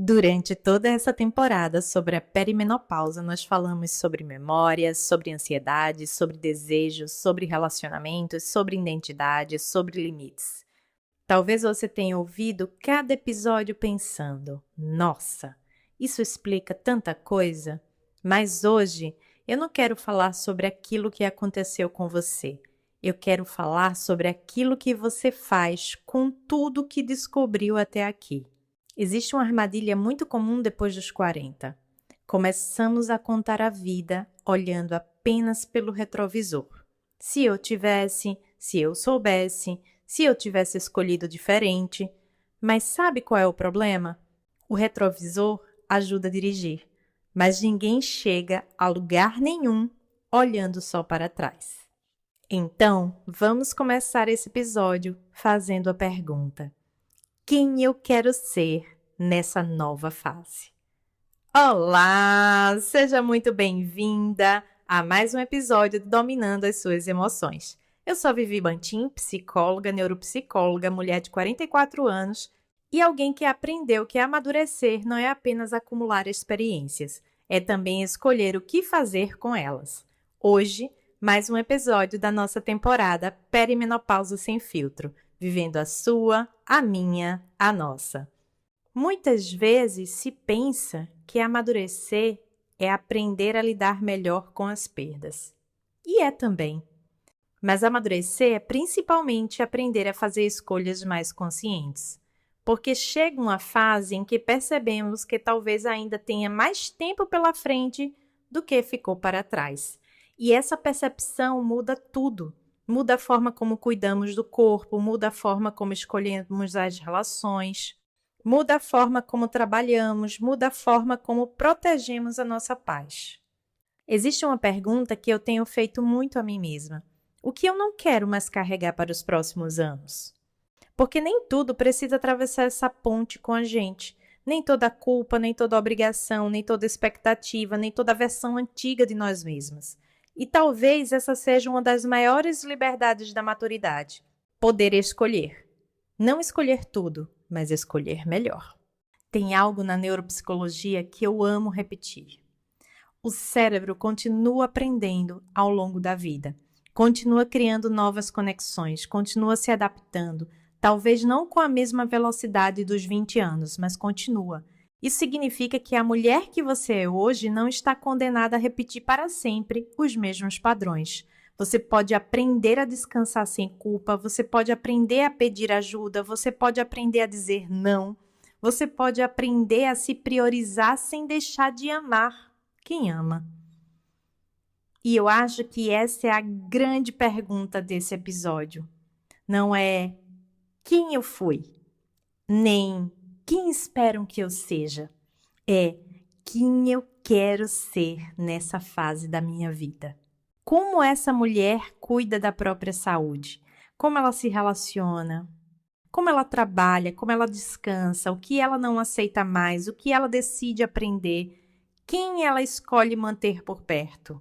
Durante toda essa temporada sobre a perimenopausa, nós falamos sobre memórias, sobre ansiedade, sobre desejos, sobre relacionamentos, sobre identidade, sobre limites. Talvez você tenha ouvido cada episódio pensando: nossa, isso explica tanta coisa. Mas hoje eu não quero falar sobre aquilo que aconteceu com você. Eu quero falar sobre aquilo que você faz com tudo que descobriu até aqui. Existe uma armadilha muito comum depois dos 40. Começamos a contar a vida olhando apenas pelo retrovisor. Se eu tivesse, se eu soubesse, se eu tivesse escolhido diferente. Mas sabe qual é o problema? O retrovisor ajuda a dirigir, mas ninguém chega a lugar nenhum olhando só para trás. Então, vamos começar esse episódio fazendo a pergunta: quem eu quero ser nessa nova fase? Olá! Seja muito bem-vinda a mais um episódio do Dominando as Suas Emoções. Eu sou a Vivi Bantim, psicóloga, neuropsicóloga, mulher de 44 anos e alguém que aprendeu que amadurecer não é apenas acumular experiências, é também escolher o que fazer com elas. Hoje, mais um episódio da nossa temporada Perimenopausa Sem Filtro, vivendo a sua, a minha, a nossa. Muitas vezes se pensa que amadurecer é aprender a lidar melhor com as perdas. E é também. Mas amadurecer é principalmente aprender a fazer escolhas mais conscientes. Porque chega uma fase em que percebemos que talvez ainda tenha mais tempo pela frente do que ficou para trás. E essa percepção muda tudo. Muda a forma como cuidamos do corpo, muda a forma como escolhemos as relações, muda a forma como trabalhamos, muda a forma como protegemos a nossa paz. Existe uma pergunta que eu tenho feito muito a mim mesma. O que eu não quero mais carregar para os próximos anos? Porque nem tudo precisa atravessar essa ponte com a gente. Nem toda culpa, nem toda obrigação, nem toda expectativa, nem toda versão antiga de nós mesmas. E talvez essa seja uma das maiores liberdades da maturidade. Poder escolher. Não escolher tudo, mas escolher melhor. Tem algo na neuropsicologia que eu amo repetir. O cérebro continua aprendendo ao longo da vida. Continua criando novas conexões, continua se adaptando. Talvez não com a mesma velocidade dos 20 anos, mas continua. Isso significa que a mulher que você é hoje não está condenada a repetir para sempre os mesmos padrões. Você pode aprender a descansar sem culpa, você pode aprender a pedir ajuda, você pode aprender a dizer não, você pode aprender a se priorizar sem deixar de amar quem ama. E eu acho que essa é a grande pergunta desse episódio. Não é quem eu fui, nem quem esperam que eu seja. É quem eu quero ser nessa fase da minha vida. Como essa mulher cuida da própria saúde, como ela se relaciona, como ela trabalha, como ela descansa, o que ela não aceita mais, o que ela decide aprender, quem ela escolhe manter por perto.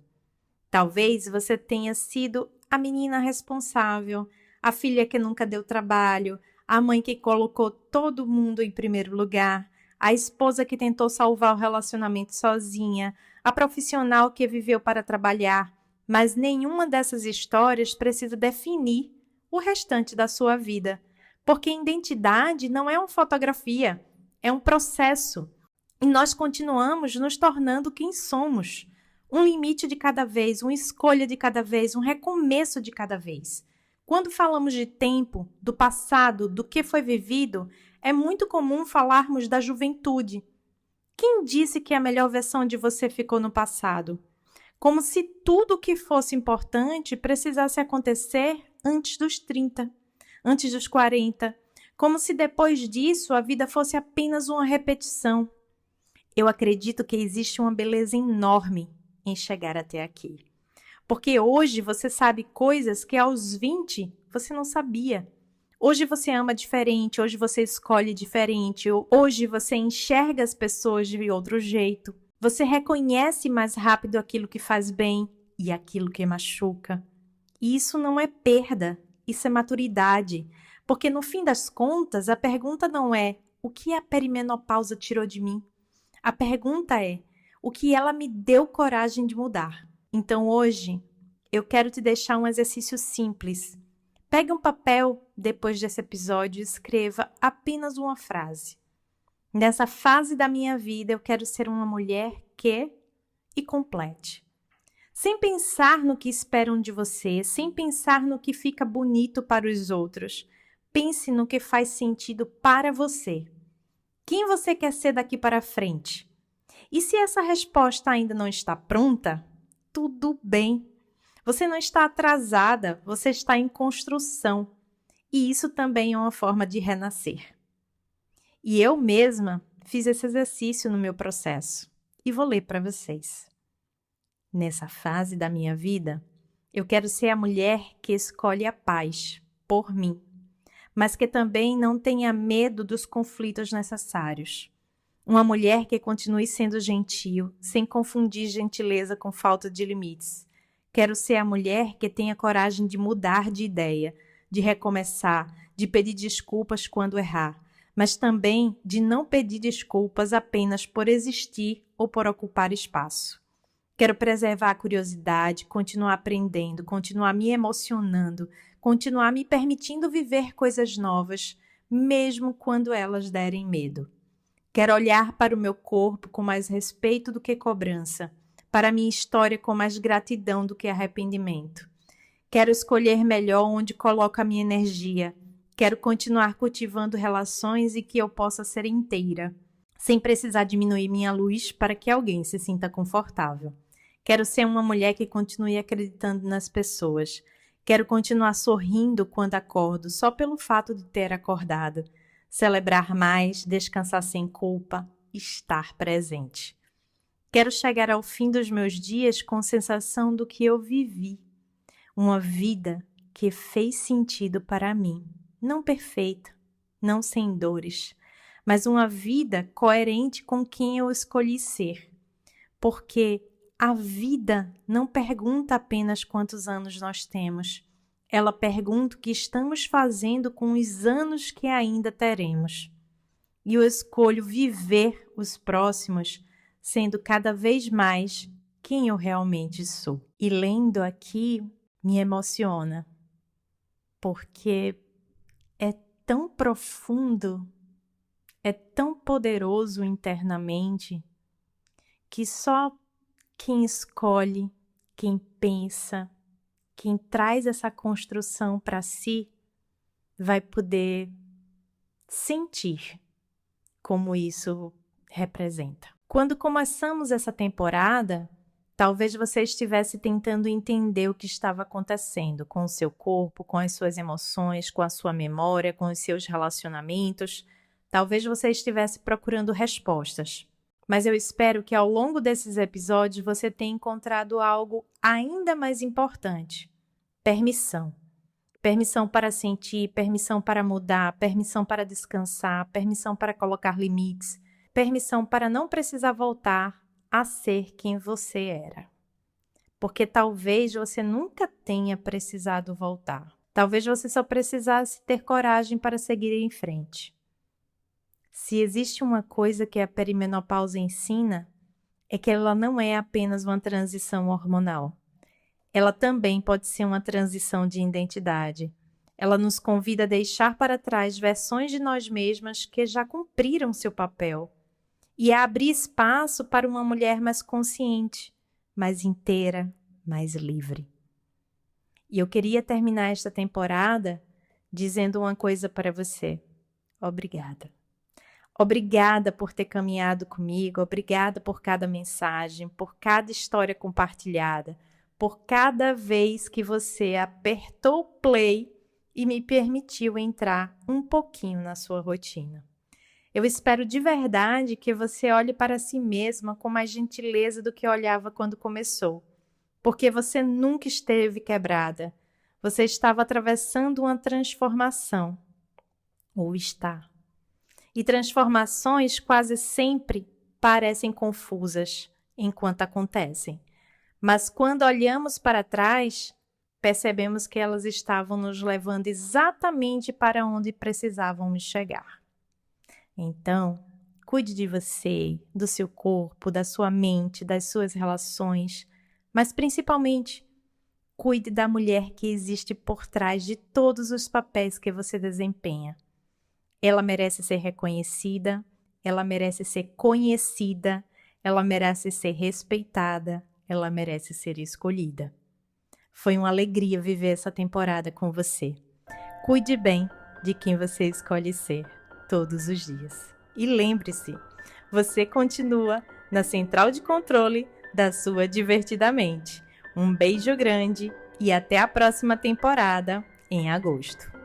Talvez você tenha sido a menina responsável, a filha que nunca deu trabalho, a mãe que colocou todo mundo em primeiro lugar, a esposa que tentou salvar o relacionamento sozinha, a profissional que viveu para trabalhar. Mas nenhuma dessas histórias precisa definir o restante da sua vida, porque identidade não é uma fotografia, é um processo. E nós continuamos nos tornando quem somos. Um limite de cada vez, uma escolha de cada vez, um recomeço de cada vez. Quando falamos de tempo, do passado, do que foi vivido, é muito comum falarmos da juventude. Quem disse que a melhor versão de você ficou no passado? Como se tudo o que fosse importante precisasse acontecer antes dos 30, antes dos 40. Como se depois disso a vida fosse apenas uma repetição. Eu acredito que existe uma beleza enorme em chegar até aqui. Porque hoje você sabe coisas que aos 20 você não sabia. Hoje você ama diferente, hoje você escolhe diferente, hoje você enxerga as pessoas de outro jeito. Você reconhece mais rápido aquilo que faz bem e aquilo que machuca. E isso não é perda, isso é maturidade. Porque no fim das contas, a pergunta não é o que a perimenopausa tirou de mim? A pergunta é, o que ela me deu coragem de mudar? Então hoje, eu quero te deixar um exercício simples. Pegue um papel depois desse episódio e escreva apenas uma frase. Nessa fase da minha vida, eu quero ser uma mulher que... e complete. Sem pensar no que esperam de você, sem pensar no que fica bonito para os outros. Pense no que faz sentido para você. Quem você quer ser daqui para frente? E se essa resposta ainda não está pronta, tudo bem. Você não está atrasada, você está em construção. E isso também é uma forma de renascer. E eu mesma fiz esse exercício no meu processo e vou ler para vocês. Nessa fase da minha vida, eu quero ser a mulher que escolhe a paz por mim, mas que também não tenha medo dos conflitos necessários. Uma mulher que continue sendo gentil, sem confundir gentileza com falta de limites. Quero ser a mulher que tenha coragem de mudar de ideia, de recomeçar, de pedir desculpas quando errar, mas também de não pedir desculpas apenas por existir ou por ocupar espaço. Quero preservar a curiosidade, continuar aprendendo, continuar me emocionando, continuar me permitindo viver coisas novas, mesmo quando elas derem medo. Quero olhar para o meu corpo com mais respeito do que cobrança, para a minha história com mais gratidão do que arrependimento. Quero escolher melhor onde coloco a minha energia. Quero continuar cultivando relações e que eu possa ser inteira, sem precisar diminuir minha luz para que alguém se sinta confortável. Quero ser uma mulher que continue acreditando nas pessoas. Quero continuar sorrindo quando acordo, só pelo fato de ter acordado. Celebrar mais, descansar sem culpa, estar presente. Quero chegar ao fim dos meus dias com sensação do que eu vivi. Uma vida que fez sentido para mim. Não perfeita, não sem dores, mas uma vida coerente com quem eu escolhi ser. Porque a vida não pergunta apenas quantos anos nós temos. Ela pergunta o que estamos fazendo com os anos que ainda teremos. E eu escolho viver os próximos sendo cada vez mais quem eu realmente sou. E lendo aqui, me emociona, porque é tão profundo, é tão poderoso internamente, que só quem escolhe, quem pensa, quem traz essa construção para si, vai poder sentir como isso representa. Quando começamos essa temporada, talvez você estivesse tentando entender o que estava acontecendo com o seu corpo, com as suas emoções, com a sua memória, com os seus relacionamentos. Talvez você estivesse procurando respostas. Mas eu espero que ao longo desses episódios você tenha encontrado algo ainda mais importante. Permissão. Permissão para sentir, permissão para mudar, permissão para descansar, permissão para colocar limites, permissão para não precisar voltar a ser quem você era. Porque talvez você nunca tenha precisado voltar. Talvez você só precisasse ter coragem para seguir em frente. Se existe uma coisa que a perimenopausa ensina, é que ela não é apenas uma transição hormonal. Ela também pode ser uma transição de identidade. Ela nos convida a deixar para trás versões de nós mesmas que já cumpriram seu papel e a abrir espaço para uma mulher mais consciente, mais inteira, mais livre. E eu queria terminar esta temporada dizendo uma coisa para você. Obrigada. Obrigada por ter caminhado comigo, obrigada por cada mensagem, por cada história compartilhada, por cada vez que você apertou play e me permitiu entrar um pouquinho na sua rotina. Eu espero de verdade que você olhe para si mesma com mais gentileza do que olhava quando começou, porque você nunca esteve quebrada, você estava atravessando uma transformação, ou está. E transformações quase sempre parecem confusas enquanto acontecem. Mas quando olhamos para trás, percebemos que elas estavam nos levando exatamente para onde precisávamos chegar. Então, cuide de você, do seu corpo, da sua mente, das suas relações, mas principalmente, cuide da mulher que existe por trás de todos os papéis que você desempenha. Ela merece ser reconhecida, ela merece ser conhecida, ela merece ser respeitada, ela merece ser escolhida. Foi uma alegria viver essa temporada com você. Cuide bem de quem você escolhe ser todos os dias. E lembre-se, você continua na central de controle da sua Divertidamente. Um beijo grande e até a próxima temporada, em agosto.